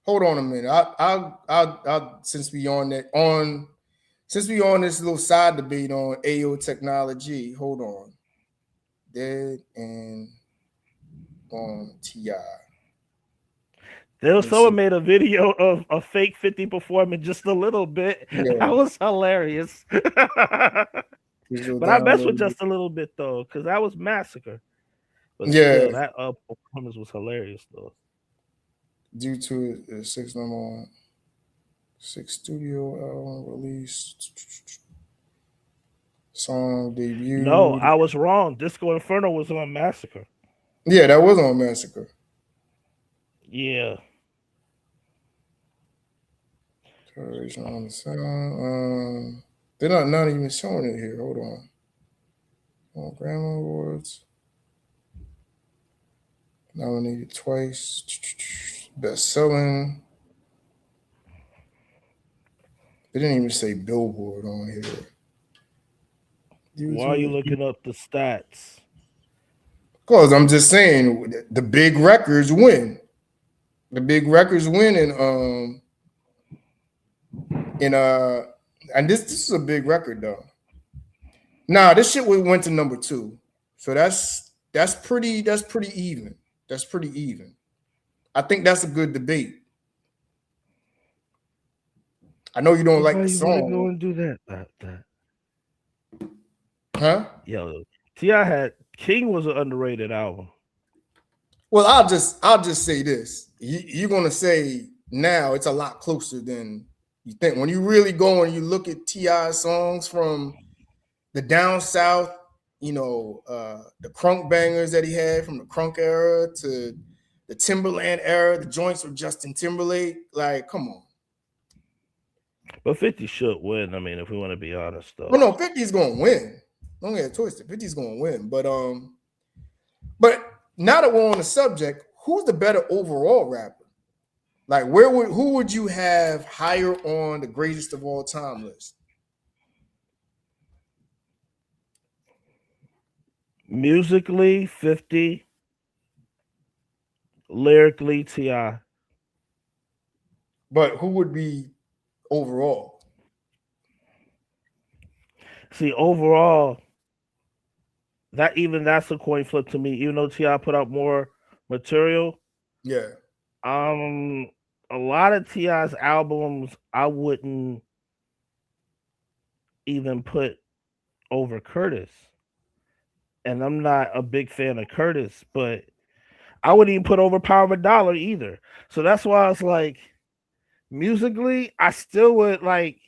Hold on a minute. I'll since we on this little side debate on AO Technology. Hold on. Dead and on T.I. There was someone made a video of a fake 50 performing just a little bit. Yeah. That was hilarious. But I messed with just a little bit though, because that was Massacre. But still, that performance was hilarious though. Due to a 6 studio album release, song debut. No, I was wrong. Disco Inferno was on Massacre. Yeah, that was on Massacre. Yeah. On the sound. They're not even showing it here. Hold on. Grammy Awards. Nominated twice. Best selling. They didn't even say Billboard on here. Why are you looking up the stats? Because I'm just saying the big records win. The big records win and this is a big record though. Nah, this shit went to number 2. So that's pretty even. That's pretty even. I think that's a good debate. I know you don't like the song. Go and do that. Huh? Yo, T.I. had King was an underrated album. Well, I'll just say this. You're gonna say now it's a lot closer than you think. When you really go and you look at T.I. songs from the down south, the crunk bangers that he had from the crunk era to the Timberland era, the joints with Justin Timberlake, like, come on. But 50 should win. I mean, if we want to be honest, though. Well, no, 50's gonna win. Don't get it twisted. 50's gonna win. But now that we're on the subject, who's the better overall rapper? Like, who would you have higher on the greatest of all time list? Musically, 50. Lyrically, T.I. But who would be overall? See, overall, that's a coin flip to me. Even though T.I. put out more material, yeah. A lot of T.I.'s albums I wouldn't even put over Curtis, and I'm not a big fan of Curtis, but I wouldn't even put over Power of a Dollar either. So that's why I was like, musically, I still would like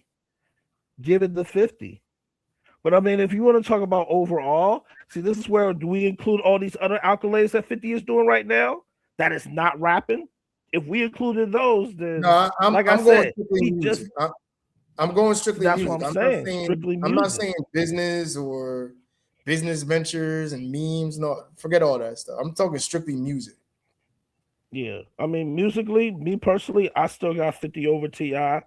give it the 50. But I mean, if you want to talk about overall, see, this is where do we include all these other accolades that 50 is doing right now that is not rapping? If we included those, then No, like I I'm going said, strictly he music. just I'm going strictly that's what music. I'm saying. Strictly I'm not music. saying business or business ventures and memes. No, forget all that stuff. I'm talking strictly music. Yeah. I mean, musically, me personally, I still got 50 over T.I.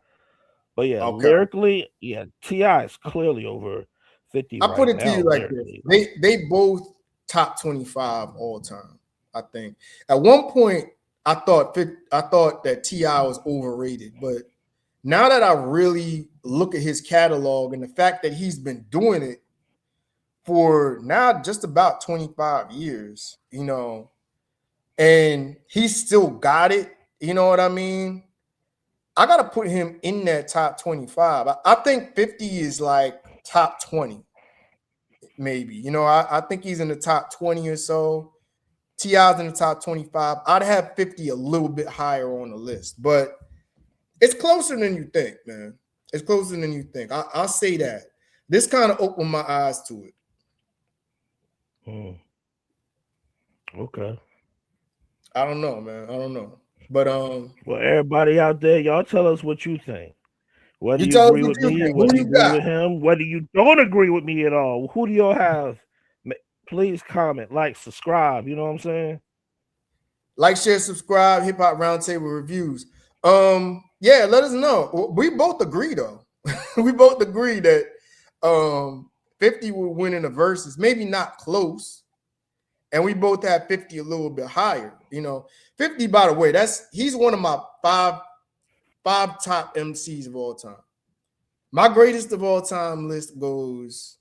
But yeah, Okay. lyrically, yeah, T.I. is clearly over 50 I put right it to now, you like this. lyrically. They both top 25 all time, I think. At one point, I thought that T.I. was overrated, but now that I really look at his catalog and the fact that he's been doing it for now just about 25 years, and he still got it, you know what I mean? I got to put him in that top 25. I think 50 is like top 20, maybe. I think he's in the top 20 or so. T.I.'s in the top 25. I'd have 50 a little bit higher on the list, but it's closer than you think, man. It's closer than you think. I'll say that. This kind of opened my eyes to it. Okay. I don't know, man. I don't know. But Well, everybody out there, y'all tell us what you think. Whether you you tell us agree what with you me, think. Who whether you you agree got? with him, whether you don't agree with me at all. Who do y'all have? Please comment, like, subscribe. You know what I'm saying? Like, share, subscribe, Hip Hop Roundtable Reviews. Yeah, let us know. We both agree though. We both agree that 50 will win in the verses, maybe not close. And we both have 50 a little bit higher. 50, by the way, he's one of my five top MCs of all time. My greatest of all time list goes,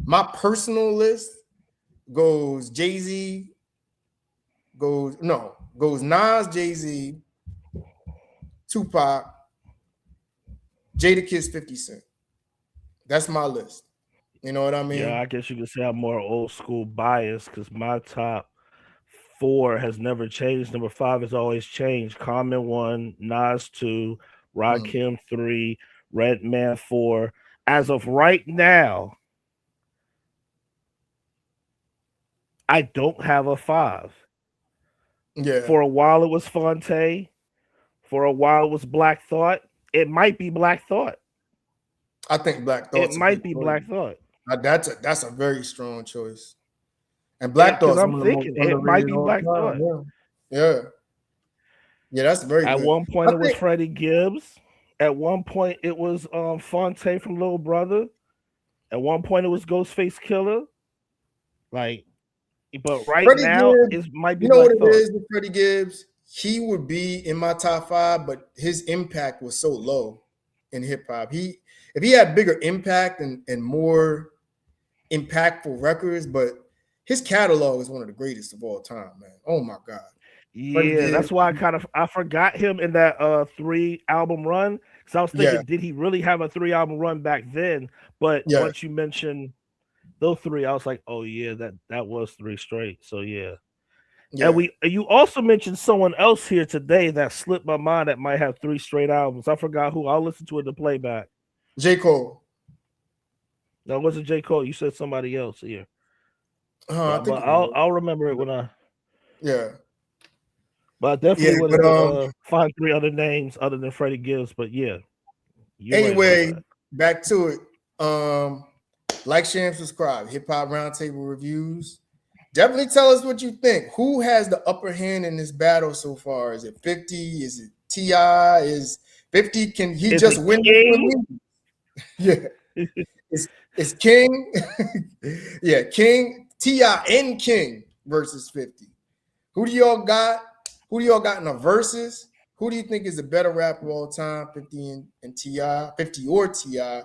my personal list goes Jay-Z, goes Nas, Jay-Z, Tupac, Jadakiss, 50 Cent. That's my list. You know what I mean? Yeah, I guess you could say I'm more old school bias because my top 4 has never changed. Number 5 has always changed. Common 1, Nas 2, Rakim 3, Redman 4. As of right now, I don't have a 5. Yeah. For a while it was Fonte. For a while it was Black Thought. It might be Black Thought. I think Black It Thought's a might good be choice. Black Thought. That's a very strong choice. And Black Because Thought's I'm one of the most thinking it might underrated be all Black Thought. time. Yeah. Yeah, that's very At good. one point I it was think, Freddie Gibbs. At one point it was Fonte from Little Brother. At one point it was Ghostface Killer. Like, but right Freddie now Gibbs, it might be you know what Black it Thought. is with Freddie Gibbs? He would be in my top 5, but his impact was so low in hip hop. If he had bigger impact and more impactful records, but his catalog is one of the greatest of all time, man. Oh my God. Freddie Yeah, Gibbs. that's why I forgot him in that 3 album run. Because I was Yeah. thinking, did he really have a 3 album run back then? But Yeah. once you mentioned those 3, I was like, oh yeah, that was 3 straight. So yeah. Yeah. And you also mentioned someone else here today that slipped my mind that might have 3 straight albums. I forgot who. I'll listen to it to playback. J. Cole. No, it wasn't J. Cole. You said somebody else here. I think But it was. I'll remember it when I. Yeah. But I definitely Yeah, wanted but to find 3 other names other than Freddie Gibbs. But yeah, you're right about anyway, that. back to it. Like, share, and subscribe. Hip Hop Roundtable Reviews. Definitely tell us what you think. Who has the upper hand in this battle so far? Is it 50? Is it T.I.? Is 50? Can he Is just it win King? with me? Yeah. It's King. Yeah, King, T.I. and King versus 50. Who do y'all got? Who do y'all got in the verses? Who do you think is the better rapper of all time? 50 and T.I., 50 or T.I.?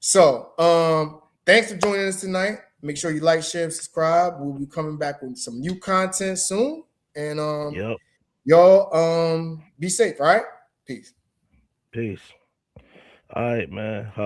So, thanks for joining us tonight. Make sure you like, share, and subscribe. We'll be coming back with some new content soon. And Yep. y'all be safe, all right? Peace. Peace. All right, man.